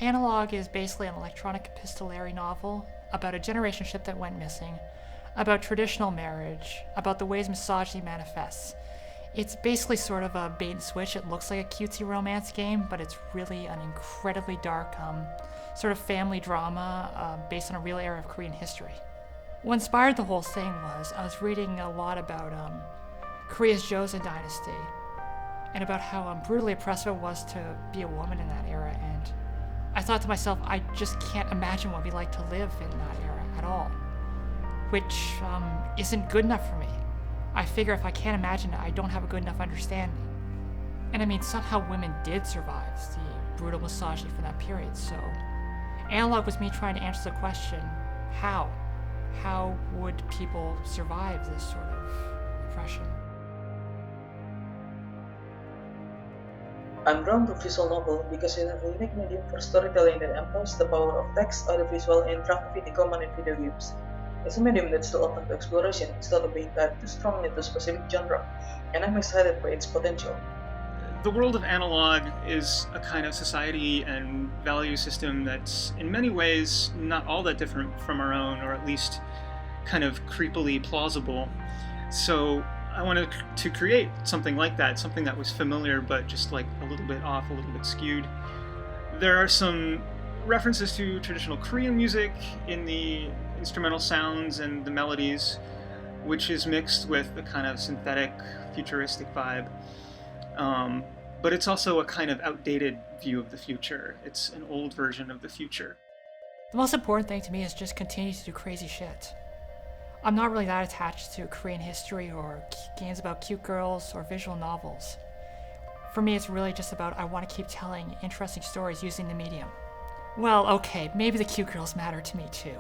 Analogue is basically an electronic epistolary novel about a generation ship that went missing, about traditional marriage, about the ways misogyny manifests. It's basically sort of a bait and switch. It looks like a cutesy romance game, but it's really an incredibly dark sort of family drama based on a real era of Korean history. What inspired the whole thing was I was reading a lot about Korea's Joseon dynasty and about how brutally oppressive it was to be a woman in that era, and I thought to myself, I just can't imagine what it'd be like to live in that era at all, which isn't good enough for me. I figure if I can't imagine it, I don't have a good enough understanding. And I mean, somehow women did survive the brutal misogyny from that period, so Analogue was me trying to answer the question, how? How would people survive this sort of oppression? I'm drawn to visual novel because it's a unique medium for storytelling that employs the power of text, audiovisual, and interactivity common in video games. It's a medium that's still open to exploration instead of being tied too strongly to a specific genre, and I'm excited by its potential. The world of Analogue is a kind of society and value system that's in many ways not all that different from our own, or at least kind of creepily plausible. So I wanted to create something like that, something that was familiar but just like a little bit off, a little bit skewed. There are some references to traditional Korean music in the instrumental sounds and the melodies, which is mixed with a kind of synthetic, futuristic vibe. But it's also a kind of outdated view of the future. It's an old version of the future. The most important thing to me is just continue to do crazy shit. I'm not really that attached to Korean history or games about cute girls or visual novels. For me, it's really just about I want to keep telling interesting stories using the medium. Well, okay, maybe the cute girls matter to me too.